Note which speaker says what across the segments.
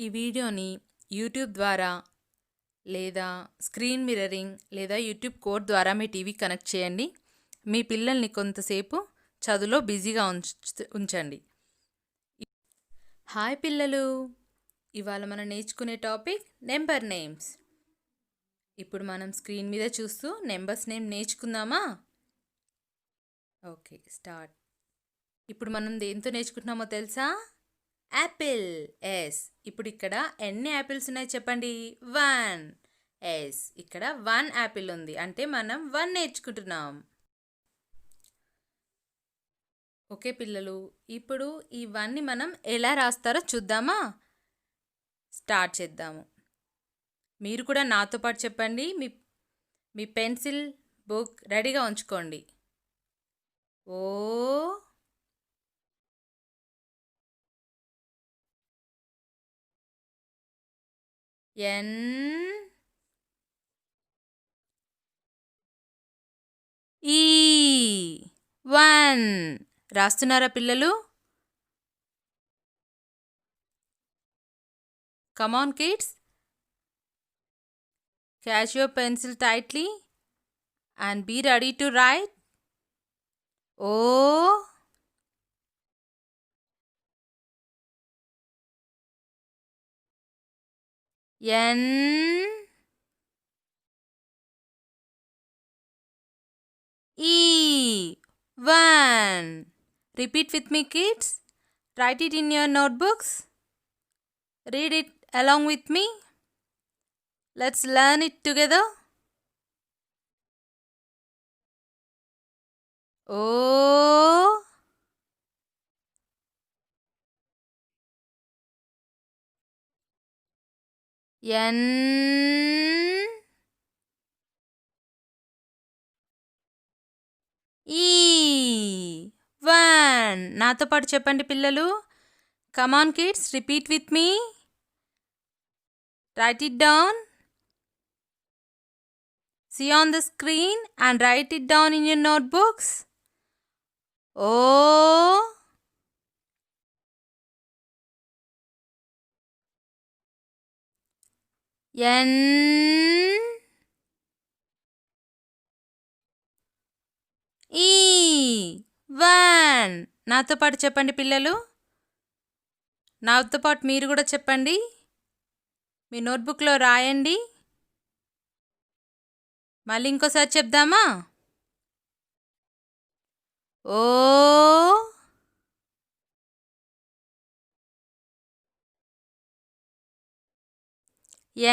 Speaker 1: ఈ వీడియోని యూట్యూబ్ ద్వారా లేదా స్క్రీన్ మిర్రరింగ్ లేదా యూట్యూబ్ కోడ్ ద్వారా మీ టీవీ కనెక్ట్ చేయండి. మీ పిల్లల్ని కొంతసేపు చదువులో బిజీగా ఉంచండి. హాయ్ పిల్లలు, ఇవాళ మనం నేర్చుకునే టాపిక్ నెంబర్ నేమ్స్. ఇప్పుడు మనం స్క్రీన్ మీద చూస్తూ నెంబర్స్ నేమ్ నేర్చుకుందామా? Okay, start. ఇప్పుడు మనం దేంతో నేర్చుకుంటున్నామో తెలుసా? యాపిల్. ఎస్. ఇప్పుడు ఇక్కడ ఎన్ని యాపిల్స్ ఉన్నాయి చెప్పండి? 1. ఎస్, ఇక్కడ 1 యాపిల్ ఉంది, అంటే మనం 1 నేర్చుకుంటున్నాం. ఓకే పిల్లలు, ఇప్పుడు ఈ 1ని మనం ఎలా రాస్తారో చూద్దామా? స్టార్ట్ చేద్దాము. మీరు కూడా నాతో పాటు చెప్పండి. మీ పెన్సిల్, బుక్ రెడీగా ఉంచుకోండి. ఓ ఎన్ ఈ 1. రాస్తున్నారా పిల్లలు? Come on kids, catch your pencil tightly and be ready to write. O N E 1. Repeat with me kids. Write it in your notebooks. Read it along with me. Let's learn it together. O N E 1. నాతో పాటు చెప్పండి పిల్లలు. Come on kids, repeat with me. Write it down. See on the screen and write it down in your notebooks. O N E 1. నాతో పాటు చెప్పండి పిల్లలు. నాతో పాటు మీరు కూడా చెప్పండి. మీ నోట్బుక్లో రాయండి. మళ్ళీ ఇంకోసారి చెప్దామా? ఓ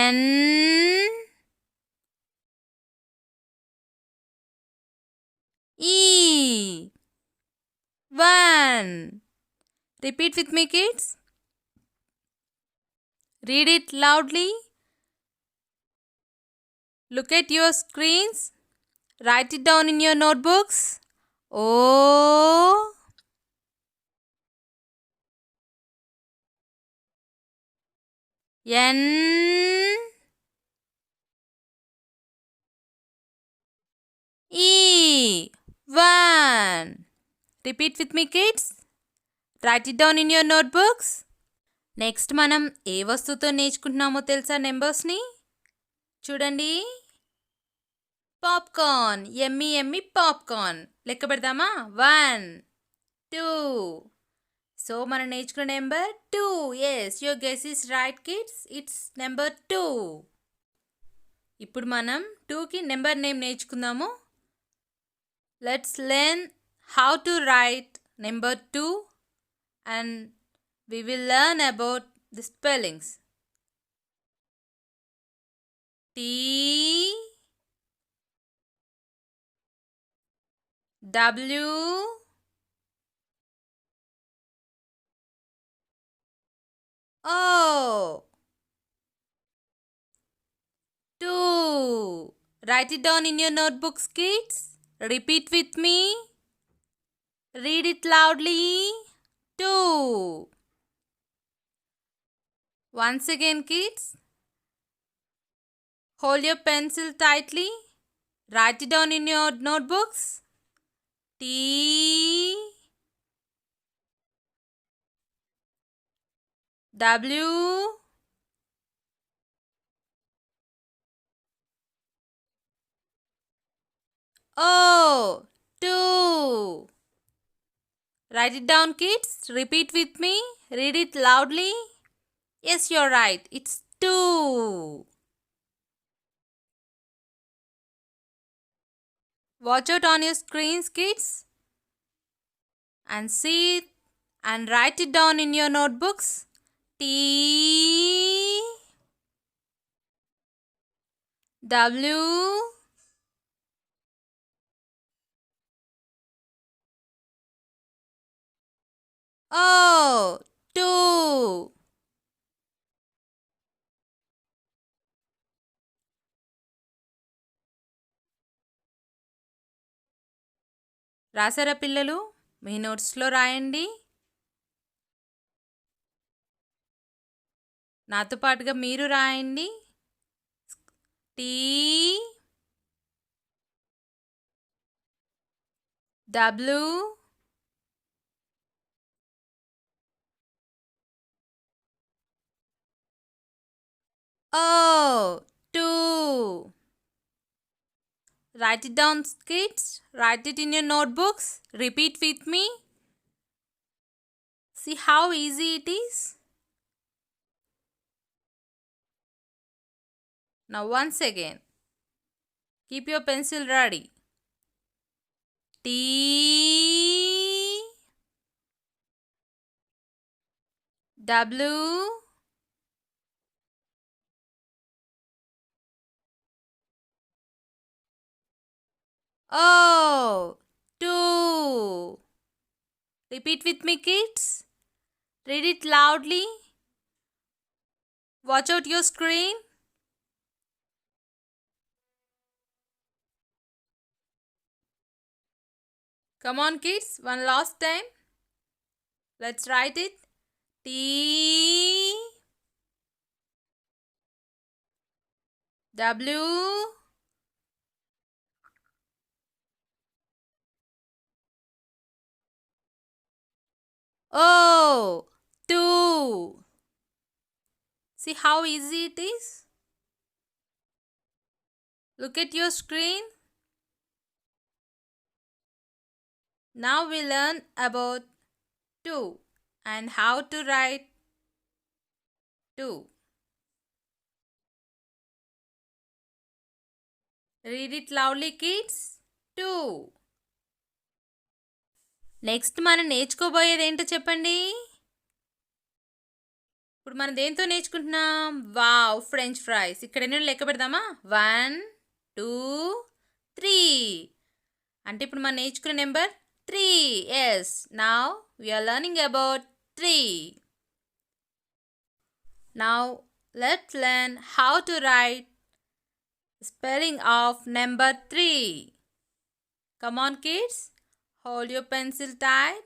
Speaker 1: ఎన్ ఈ 1. Repeat with me kids. Read it loudly. Look at your screens. Write it down in your notebooks. O N E 1. Repeat with me kids. Write it down in your notebooks. Next మనం ఏ వస్తువుతో నేర్చుకుంటున్నామో తెలుసా నెంబర్స్ని? చూడండి. Popcorn. ఎమ్మి ఎమ్మి popcorn. లెక్క పెడదామా? 1 2. సో మనం నేర్చుకున్న number 2. Yes, your guess is right kids. It's number 2. ఇప్పుడు మనం 2కి నెంబర్ నేమ్ నేర్చుకుందాము. Let's learn how to write number 2 and we will learn about the spellings. T W O 2. Write it down in your notebooks, kids. Repeat with me. Read it loudly. 2. Once again, kids. Hold your pencil tightly. Write it down in your notebooks. T W O. 2. Write it down, kids. Repeat with me. Read it loudly. Yes, you're right. It's 2. Watch out on your screens, kids. And see it and write it down in your notebooks. T. W. O. 2. రాసారా పిల్లలు? మీ నోట్స్లో రాయండి. నాతో పాటుగా మీరు రాయండి. T W O. 2. Write it down, kids. Write it in your notebooks. Repeat with me. See how easy it is. Now once again. Keep your pencil ready. T. W. O. 2. Repeat with me, kids. Read it loudly. Watch out your screen. Come on, kids. One last time. Let's write it. T. W. O. 2. See how easy it is? Look at your screen. Now we learn about 2 and how to write 2. Read it loudly, kids. 2. Next మనం నేర్చుకోబోయేది ఏంటో చెప్పండి. ఇప్పుడు మనం దేంతో నేర్చుకుంటున్నాం? Wow, French fries. ఇక్కడ ఎన్ని లెక్క పెడదామా? 1 2 3. అంటే ఇప్పుడు మనం నేర్చుకునే number 3. Yes, now we are learning about 3. Now let's learn how to write spelling of number 3. Come on, kids. Hold your pencil tight.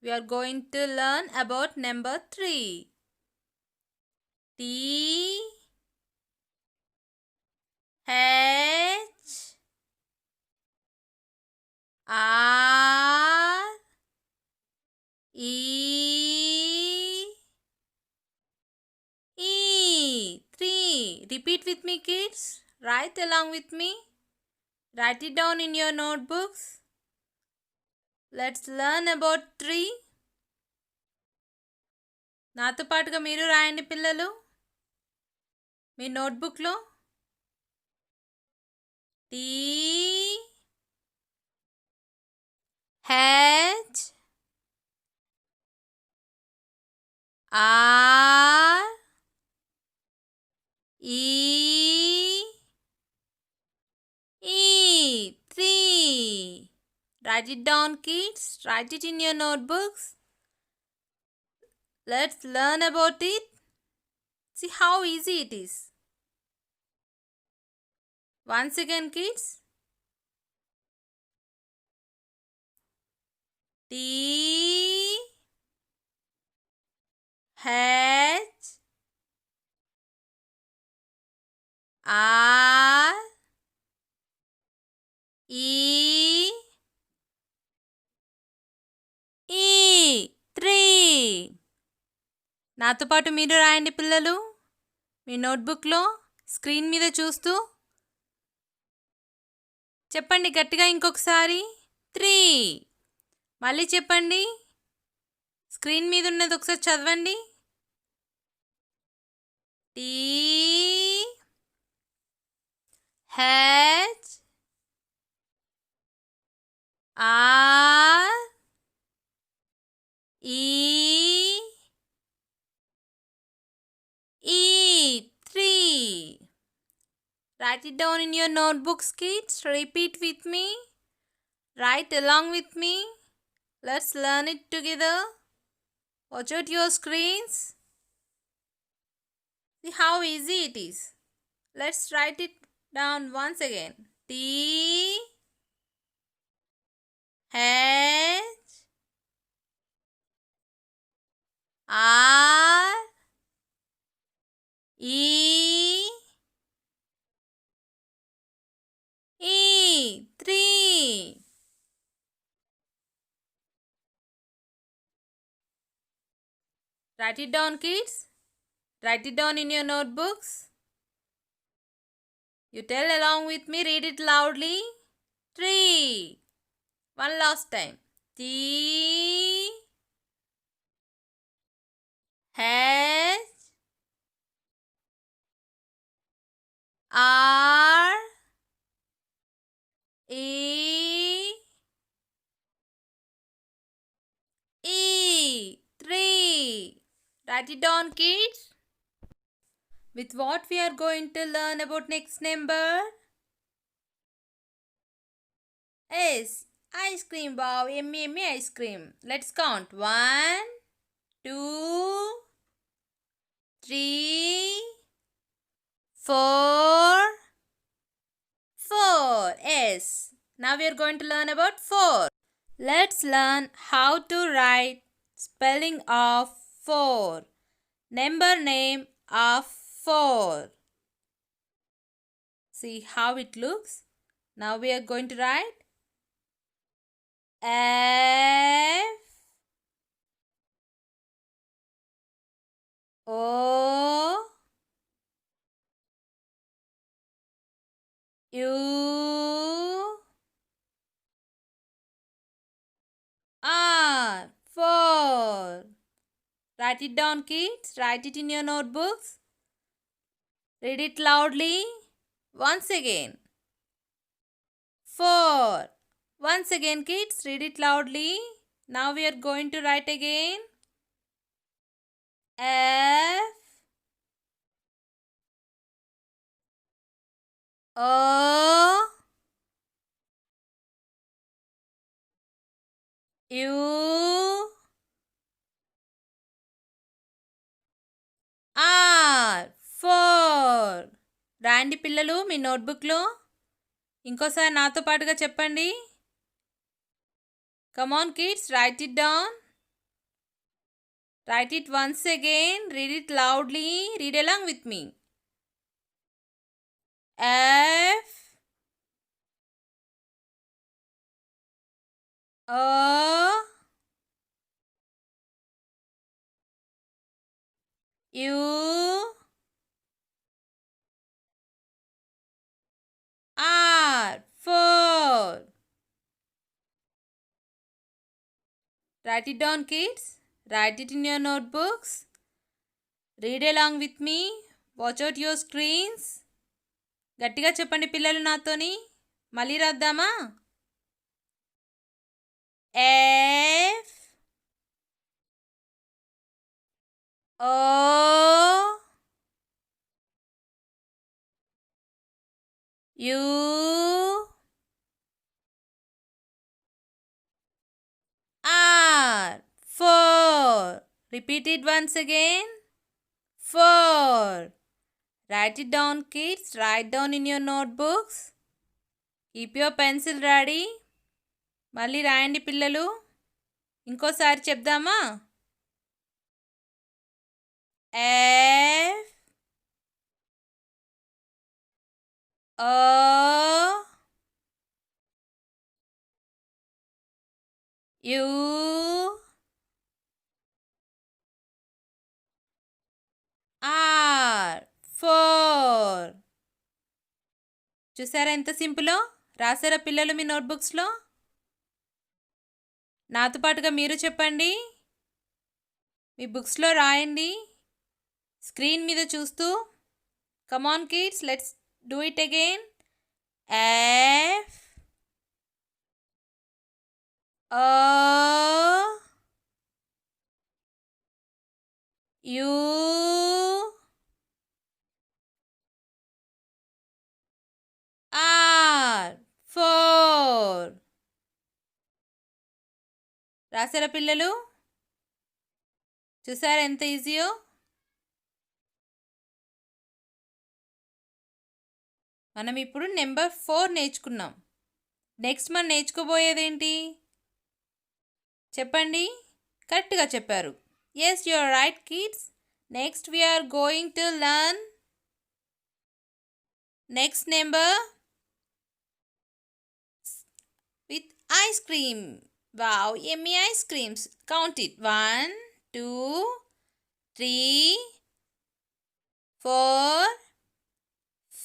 Speaker 1: We are going to learn about number 3. T H R E E. 3. Repeat with me, kids. Write along with me. Write it down in your notebooks. Let's learn about 3. నాతో పాటుగా మీరు రాయండి పిల్లలు మీ నోట్బుక్లో. T H R E E. 3. Write it down, kids. Write it in your notebooks. Let's learn about it. See how easy it is. Once again, kids. T H R E E. 3. నాతో పాటు మీరు రాయండి పిల్లలు మీ నోట్బుక్లో screen మీద చూస్తూ. చెప్పండి గట్టిగా ఇంకొకసారి. 3. మళ్ళీ చెప్పండి. స్క్రీన్ మీద ఉన్నది ఒకసారి చదవండి. టీ హెచ్ ఆర్ ఈ ఈ 3. Write it down in your notebooks, kids. Repeat with me. Write along with me. Let's learn it together. Watch out your screens. See how easy it is. Let's write it down once again. T H R E 3. Write it down, kids. Write it down in your notebooks. You tell along with me. Read it loudly. 3. One last time. T H R E 3. Write it down, kids. With what we are going to learn about next number? S. Ice cream. Wow, yummy, yummy ice cream. Let's count. 1, 2, 3, 4. 4. S. Now we are going to learn about 4. Let's learn how to write spelling of 4. Number name of 4. See how it looks. Now we are going to write F O U R 4. Write it down, kids. Write it in your notebooks. Read it loudly. Once again. 4. Once again, kids. Read it loudly. Now we are going to write again. F O U R 4. రాండి పిల్లలు మీ నోట్బుక్లో. ఇంకోసారి నాతో పాటుగా చెప్పండి. Come on, kids, write it down. Write it once again. Read it loudly. Read along with me. F O U R 4. Write it down, kids. Write it in your notebooks. Read along with me. Watch out your screens. గట్టిగా చెప్పండి పిల్లలు నాతోని. మళ్ళీ రాద్దామా? F O U R 4. Repeat it once again. 4. Write it down, kids. Write down in your notebooks. Keep your pencil ready. మళ్ళీ రాయండి పిల్లలు. ఇంకోసారి చెప్దామా? F O U R 4. చూసారా ఎంత సింపులో? రాసారా పిల్లలు మీ నోట్బుక్స్లో? నాతో పాటుగా మీరు చెప్పండి. మీ బుక్స్లో రాయండి స్క్రీన్ మీద చూస్తూ. Come on kids, let's do it again. F O U R 4. రాసారా పిల్లలు? చూసారా ఎంత ఈజీయో? మనం ఇప్పుడు నెంబర్ 4 నేర్చుకున్నాం. నెక్స్ట్ మనం నేర్చుకోబోయేదేంటి చెప్పండి? కరెక్ట్గా చెప్పారు. Yes, you are right kids. Next we are going to learn next number with ice cream. Wow, yummy ice creams. Count it. 1, 2, 3, 4,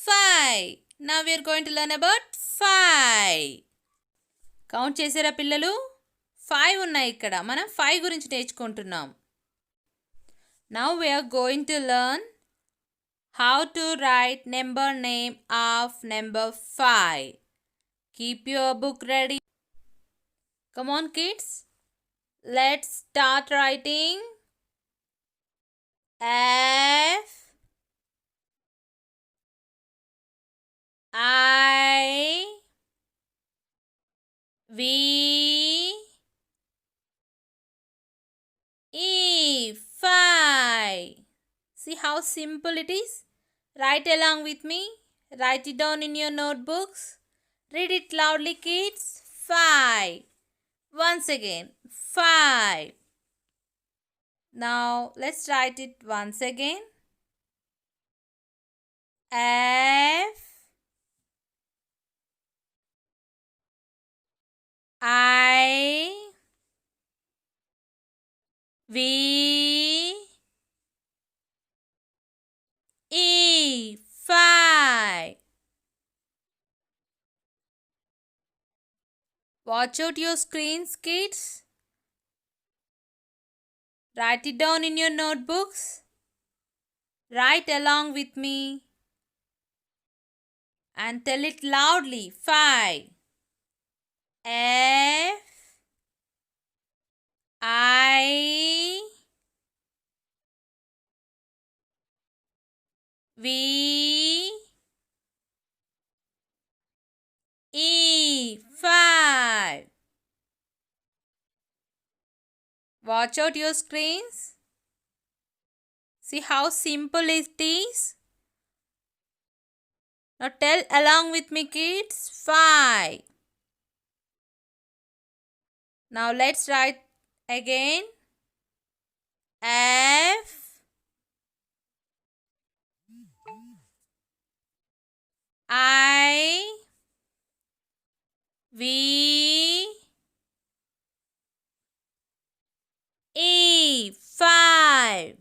Speaker 1: 5. Now we are going to learn about 5. Count చేసారా పిల్లలు? 5 ఉన్నాయి ఇక్కడ. మనం 5 గురించి నేర్చుకుంటున్నాం. Now we are going to learn how to write number name of number 5. Keep your book ready. Come on kids. Let's start writing. F I V E 5. See how simple it is? Write along with me. Write it down in your notebooks. Read it loudly kids. 5. Once again. 5. Now let's write it once again. F I V E 5. Watch out your screens kids. Write it down in your notebooks. Write along with me and tell it loudly. 5. F I V E 5. Watch out your screens. See how simple it is. Now tell along with me kids. 5. Now let's write again. F I V E 5.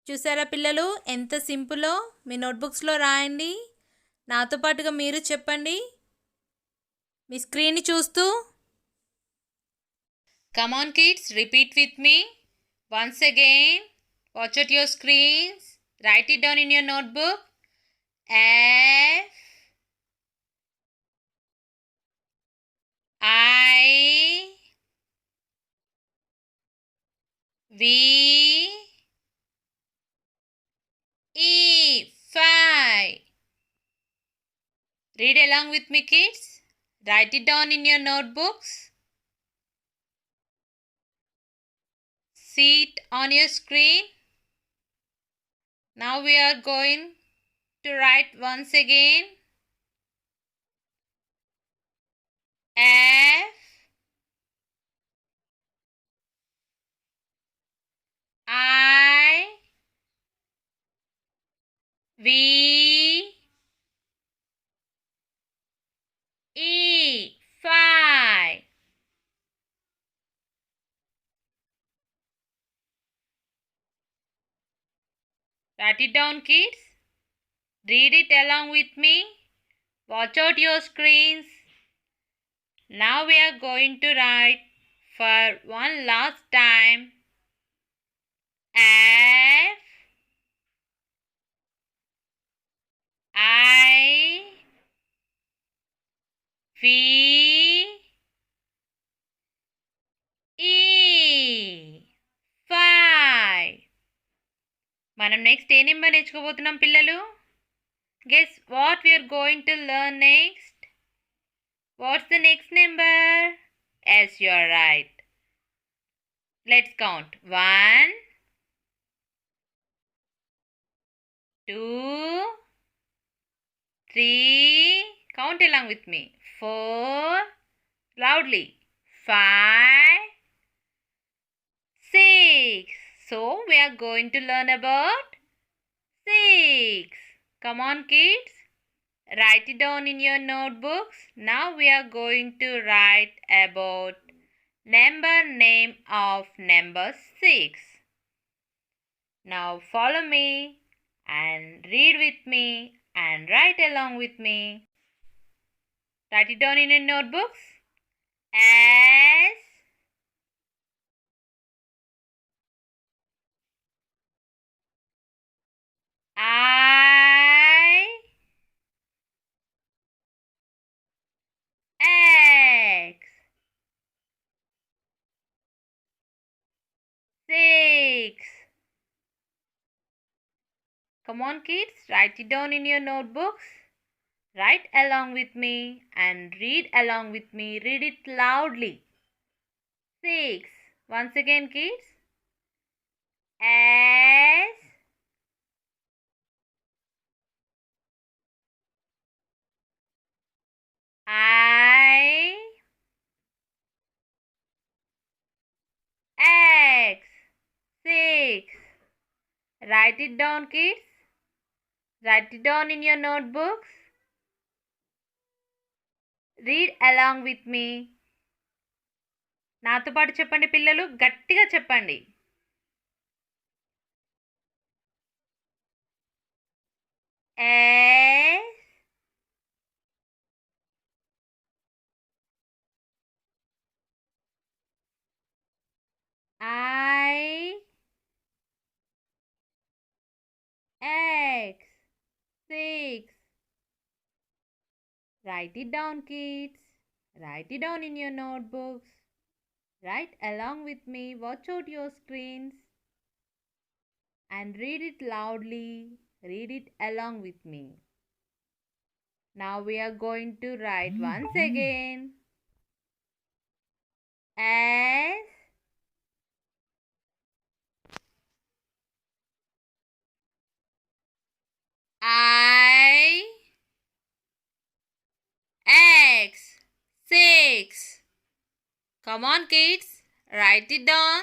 Speaker 1: చూసారా పిల్లలు ఎంత సింపులో? మీ నోట్బుక్స్లో రాయండి. నాతో పాటుగా మీరు చెప్పండి మీ స్క్రీన్ని చూస్తూ. Come on kids, repeat with me. Once again, watch out your screens. Write it down in your notebook. F I V E 5. Read along with me kids. Write it down in your notebooks. See it on your screen. Now we are going to write once again. F I V E 5. Write it down kids. Read it along with me. Watch out your screens. Now we are going to write for one last time. F I V E 5. మనం next ఏ number నేర్చుకోబోతున్నాం పిల్లలు? Guess what we are going to learn next? What's the next number? Yes, you are right. Let's count. 1, 2, 3. Count along with me. 4. Loudly. 5, 6. So we are going to learn about 6. Come on, kids. Write it down in your notebooks. Now we are going to write about number name of number 6. Now follow me and read with me and write along with me. Write it down in your notebooks. S I X 6. Come on, kids, write it down in your notebooks. Write along with me and read along with me. Read it loudly. 6. Once again, kids. S I X 6. Write it down, kids. Write it down in your notebooks. Read along with me. నాతో పాటు చెప్పండి పిల్లలు, గట్టిగా చెప్పండి. S I X 6. Write it down, kids. Write it down in your notebooks. Write along with me. Watch out your screens and read it loudly. Read it along with me. Now we are going to write once again. S I X 6. Come on, kids. Write it down.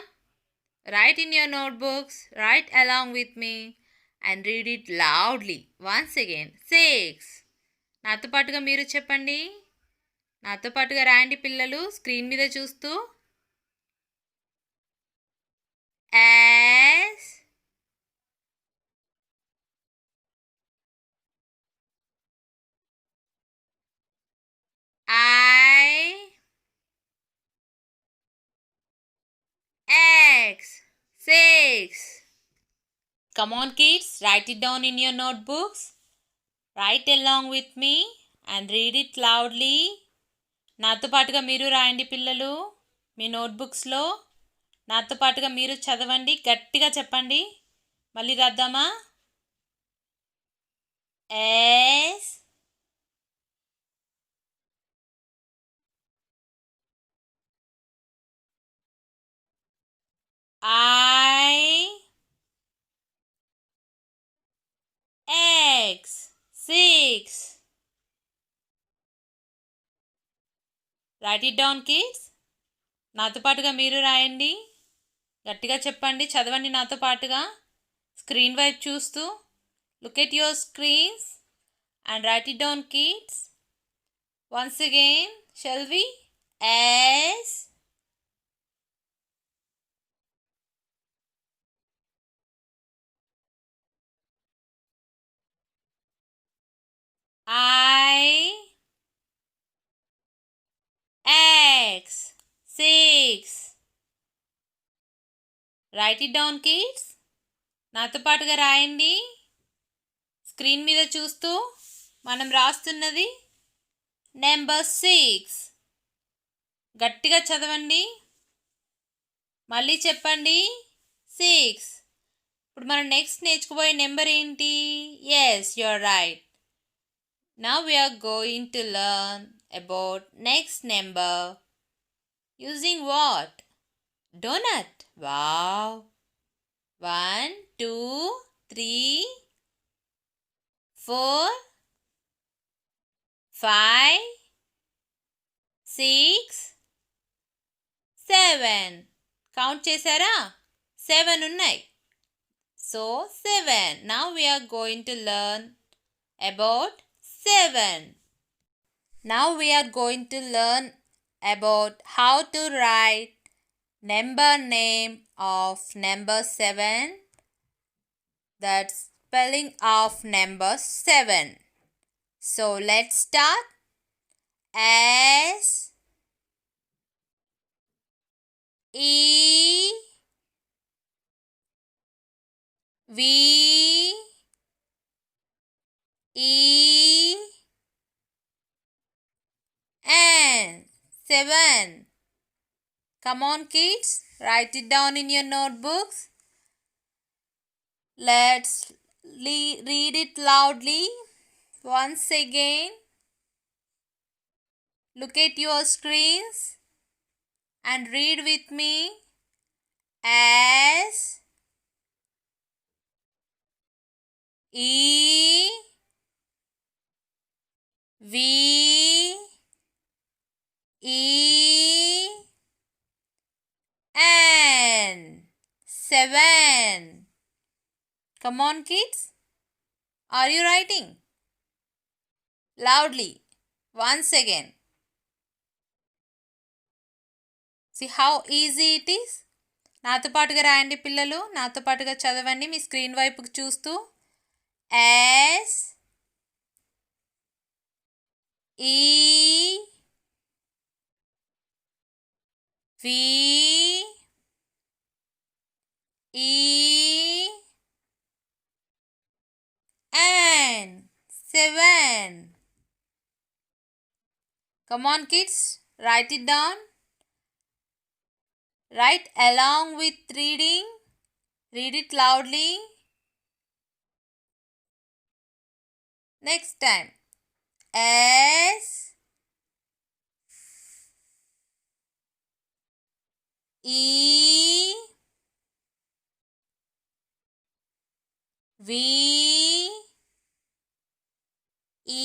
Speaker 1: Write in your notebooks. Write along with me and read it loudly. Once again. 6. నాతో పాటుగా మీరు చెప్పండి. నాతో పాటుగా రాయండి పిల్లలు, screen మీద చూస్తూ. S I X 6. Come on, kids, write it down in your notebooks. Write along with me and read it loudly. నాతో పాటుగా మీరు రాయండి పిల్లలు మీ నోట్బుక్స్లో. నాతో పాటుగా మీరు చదవండి, గట్టిగా చెప్పండి. మళ్ళీ రాద్దామా? S I X 6. Right it down kids. నాతో పాటుగా మీరు రాయండి, గట్టిగా చెప్పండి, చదవండి నాతో పాటుగా స్క్రీన్ వైపు చూస్తూ. Look at your screens and write it down kids. Once again shall we? S I write it down kids. నాతో పాటుగా రాయండి. స్క్రీన్ మీద చూస్తూ మనం రాస్తున్నది నెంబర్ 6. గట్టిగా చదవండి. మళ్ళీ చెప్పండి 6. ఇప్పుడు మనం నెక్స్ట్ నేర్చుకోబోయే నెంబర్ ఏంటి? Yes, you are right. Now we are going to learn about next number using what? Donut. Wow. 1, 2, 3, 4, 5, 6, 7. Count చేశారా? 7 ఉన్నాయి. So 7. Now we are going to learn about 7. Now we are going to learn about how to write number name of number 7. That's spelling of number 7. So let's start. S E V E N 7. Come on kids, write it down in your notebooks. Let's read it loudly once again. Look at your screens and read with me. S E V E N 7. Come on kids, are you writing? Loudly once again. See how easy it is. నాతో పాటుగా రాయండి పిల్లలు. నాతో పాటుగా చదవండి మీ screen వైపుకి చూస్తూ. S E V E N 7. Come on kids, write it down. Write along with reading. Read it loudly. Next time. S E V E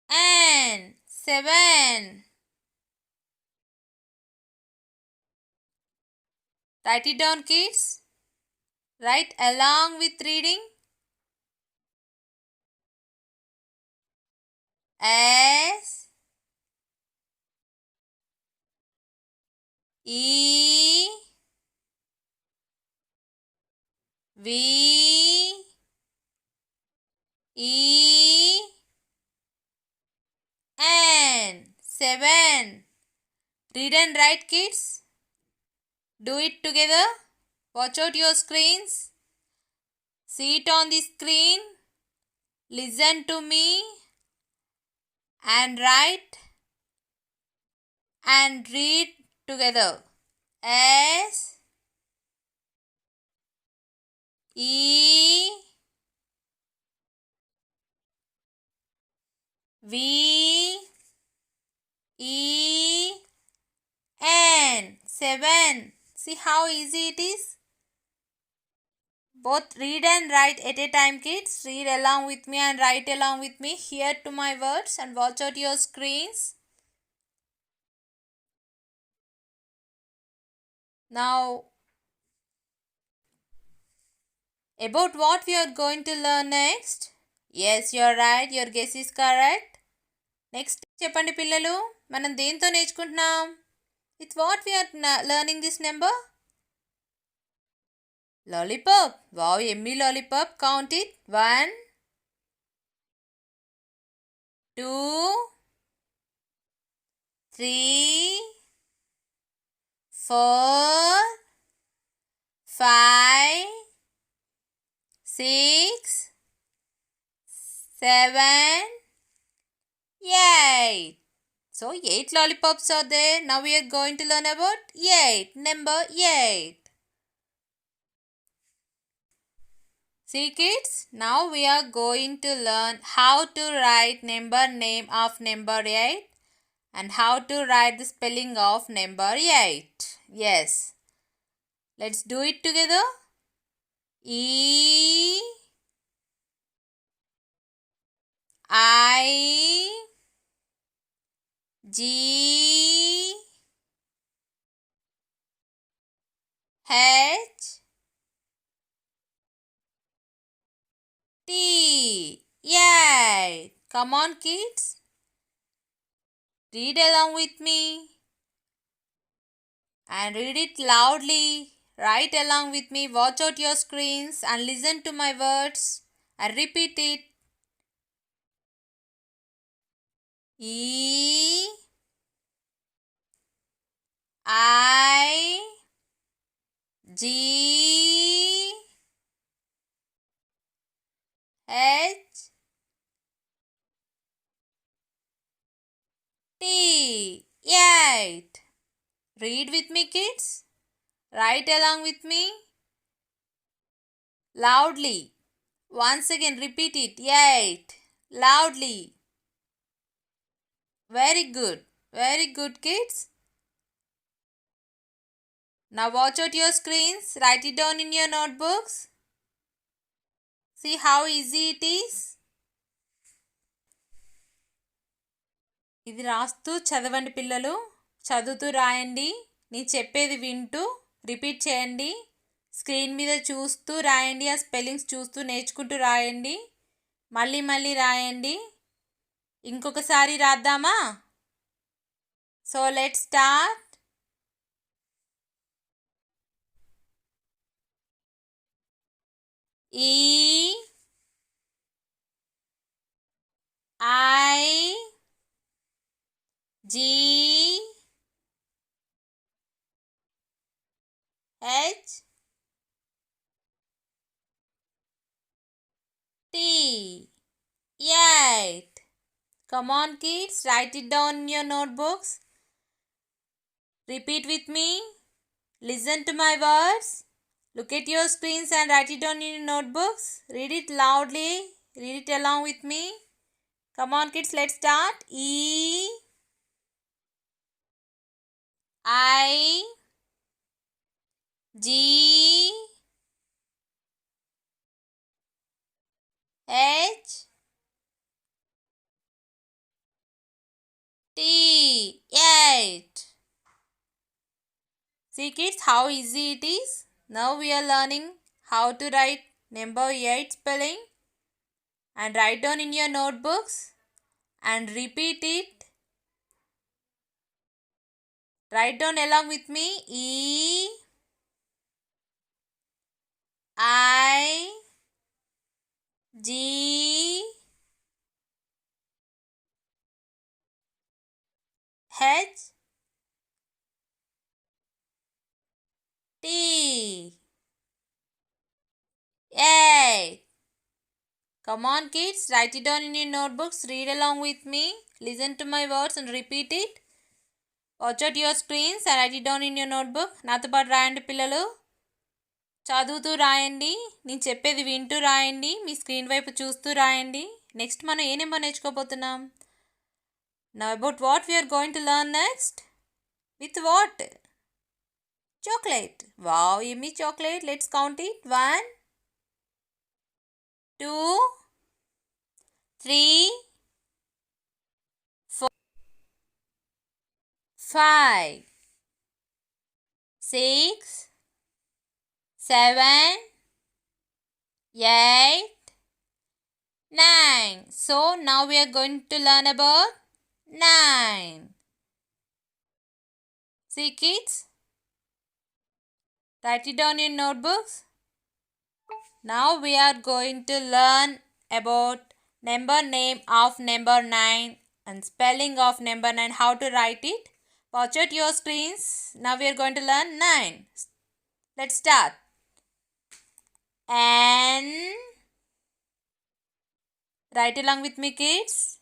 Speaker 1: N 7. Write it down kids. Write along with reading. S E V E N 7. Read and write kids. Do it together. Watch out your screens. See it on the screen. Listen to me and write and read together. S E V E N 7. See how easy it is. Both read and write at a time kids. Read along with me and write along with me. Hear to my words and watch out your screens. Now about what we are going to learn next. Yes, you are right. Your guess is correct. Next చెప్పండి పిల్లలు, మనం దేంతో నేర్చుకుంటున్నాం? With what we are learning this number? Lollipop. Wow, yummy lollipop. Count it. 1, 2, 3, 4, 5, 6, 7, 8. So 8 lollipops are there. Now we are going to learn about 8. Number 8. See kids, now we are going to learn how to write name of number 8 and how to write the spelling of number 8. Yes. Let's do it together. E I G H T. Yay! Come on kids. Read along with me and read it loudly. Write along with me. Watch out your screens and listen to my words and repeat it. E I G H T. 8. Read with me kids. Write along with me. Loudly. Once again repeat it. 8. Loudly. Very good. Very good kids. Now watch out your screens. Write it down in your notebooks. See how easy it is. ఇది రాస్తూ చదవండి పిల్లలు. చదువుతూ రాయండి. నేను చెప్పేది వింటూ repeat చేయండి. స్క్రీన్ మీద చూస్తూ రాయండి. ఆ స్పెల్లింగ్స్ చూస్తూ నేర్చుకుంటూ రాయండి. మళ్ళీ మళ్ళీ రాయండి. ఇంకొకసారి రాద్దామా? So let's start. E I G H T. 8. Come on kids, write it down in your notebooks. Repeat with me. Listen to my words. Look at your screens and write it down in your notebooks. Read it loudly. Read it along with me. Come on kids, let's start. E I G H T. 8. See kids how easy it is. Now we are learning how to write number 8 spelling and write down in your notebooks and repeat it. Write down along with me. E I G H T. 8. Come on kids, write it down in your notebooks. Read along with me. Listen to my words and repeat it. Watch out your screens and write it down in your notebook. నాతో పాటు రాయండి పిల్లలు. చదువుతూ రాయండి. నేను చెప్పేది వింటూ రాయండి. మీ స్క్రీన్ వైపు చూస్తూ రాయండి. నెక్స్ట్ మనం ఏ number నేర్చుకోబోతున్నాం? Now about what we are going to learn next? With what? Chocolate. Wow, yummy chocolate. Let's count it. 1, 2, 3, 4, 5, 6, 7, 8, 9. So now we are going to learn about 9. See kids? Write it down in notebooks. Now we are going to learn about name of number 9 and spelling of number 9, how to write it. Watch out your screens. Now we are going to learn 9. Let's start. N. Write along with me, kids.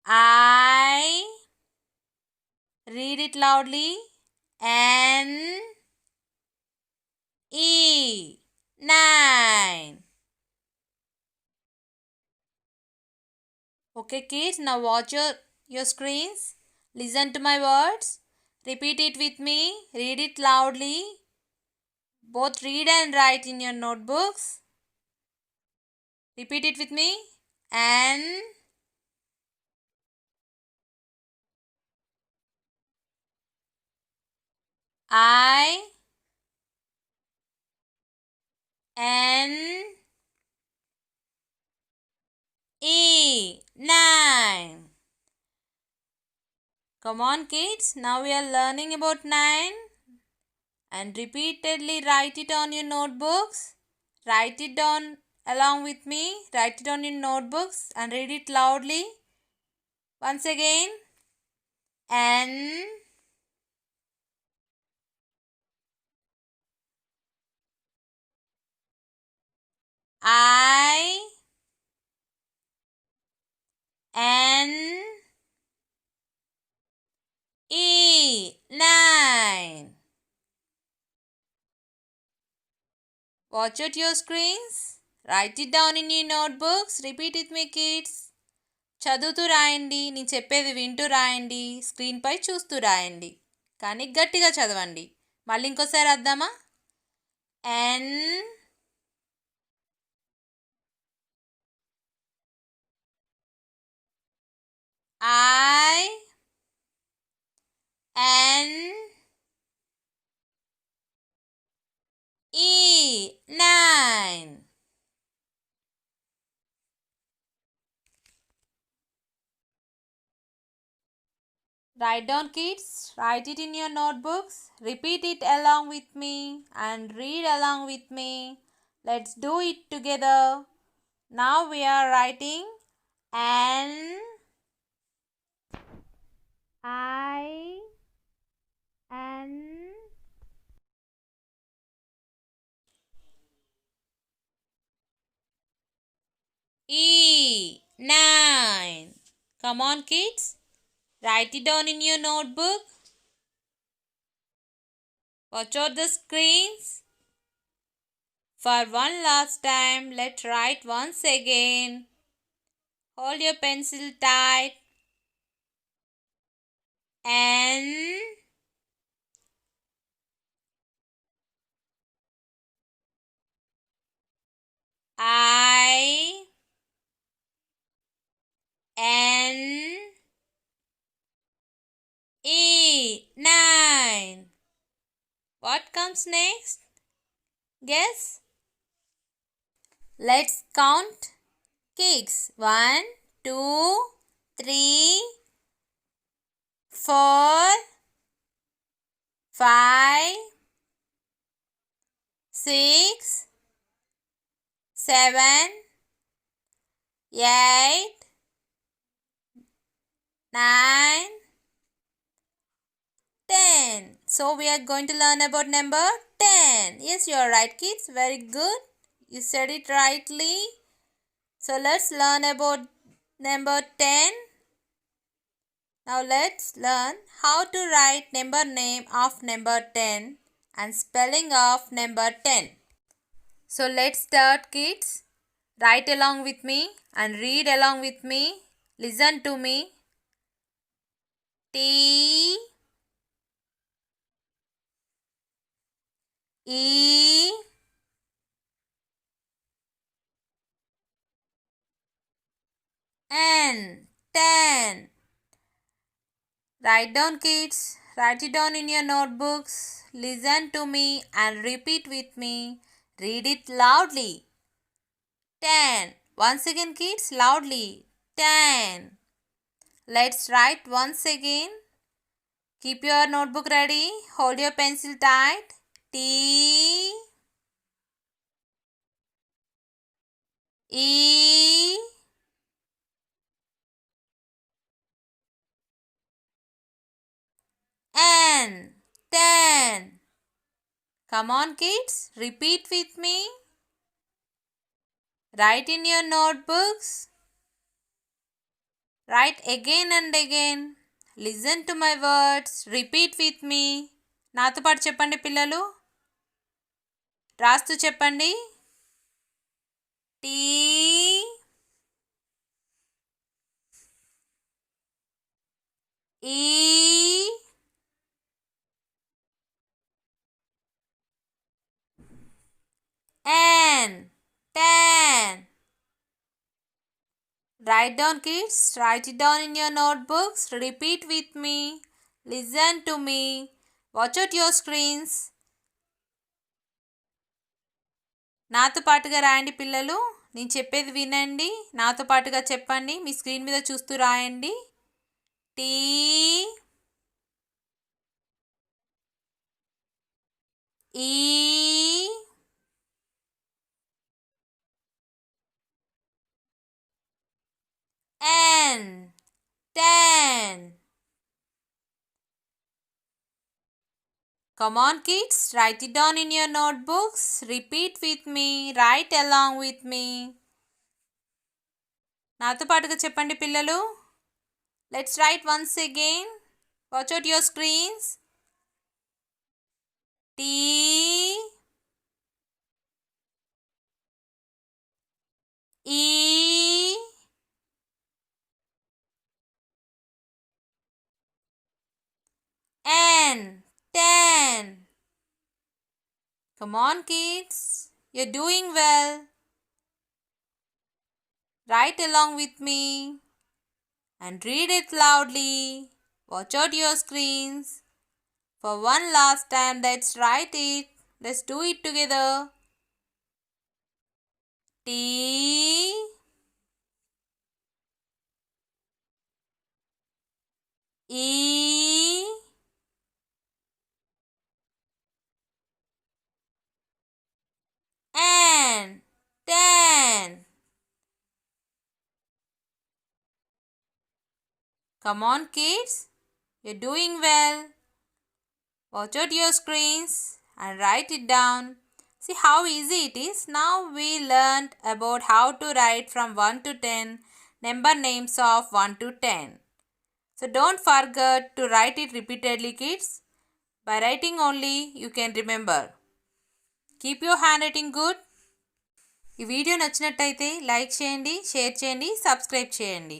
Speaker 1: I. Read it loudly. N. E. 9. Okay, kids. Now watch your screens. Listen to my words. Repeat it with me. Read it loudly. Both read and write in your notebooks. Repeat it with me. N. I. N. E. 9. Come on, kids. Now we are learning about 9. And repeatedly write it on your notebooks. Write it down along with me. Write it on your notebooks and read it loudly. Once again. N. I. N. E. 9. Watch out your screens. Write it down in your notebooks. Repeat it with me, kids. చదువుతూ రాయండి, నేను చెప్పేది వింటూ రాయండి, స్క్రీన్పై చూస్తూ రాయండి, కానీ గట్టిగా చదవండి. మళ్ళీ ఇంకోసారి వద్దామా? ఎన్. I. N. E. 9. Write down, kids. Write it in your notebooks. Repeat it along with me and read along with me. Let's do it together. Now we are writing N. I. N. E. 9. Come on, kids. Write it down in your notebook. Watch out the screens. For one last time, let's write once again. Hold your pencil tight. N. I. N. E. 9. What comes next? Guess? Let's count cakes. 1, 2, 3, 4, 5, 6, 7, 8, 9, 10. So we are going to learn about number 10. Yes, you are right, kids. Very good. You said it rightly. So let's learn about number 10. Now let's learn how to write number name of number 10 and spelling of number 10. So let's start, kids. Write along with me and read along with me. Listen to me. T. E. N. 10. Write down, kids. Write it down in your notebooks. Listen to me and repeat with me. Read it loudly. 10. Once again, kids, loudly. 10. Let's write once again. Keep your notebook ready. Hold your pencil tight. T. E. Come on, kids, repeat with me. Write in your notebooks. Write again and again. Listen to my words. Repeat with me. నాతో పాటు చెప్పండి పిల్లలు. రాస్తూ చెప్పండి. T E N 10. Write down, kids. Write it down in your notebooks. Repeat with me. Listen to me. Watch out your screens. నాతో పాటుగా రాయండి పిల్లలు. నేను చెప్పేది వినండి. నాతో పాటుగా చెప్పండి. మీ స్క్రీన్ మీద చూస్తూ రాయండి. T E N 10. Come on, kids, write it down in your notebooks. Repeat with me. Write along with me. నాతో పాటుగా చెప్పండి పిల్లలు. Let's write once again. Watch out your screens. T E N 10. Come on, kids. You're doing well. Write along with me and read it loudly. Watch out your screens. For one last time, let's write it. Let's do it together. T E N 10. Come on, kids. You're doing well. Watch out your screens and write it down. See how easy it is. Now we learned about how to write from 1 to 10 number names of 1 to 10. So don't forget to write it repeatedly, kids. By writing only you can remember. Keep your handwriting good. ఈ video నచ్చినట్టయితే like చేయండి, share చేయండి, subscribe చేయండి.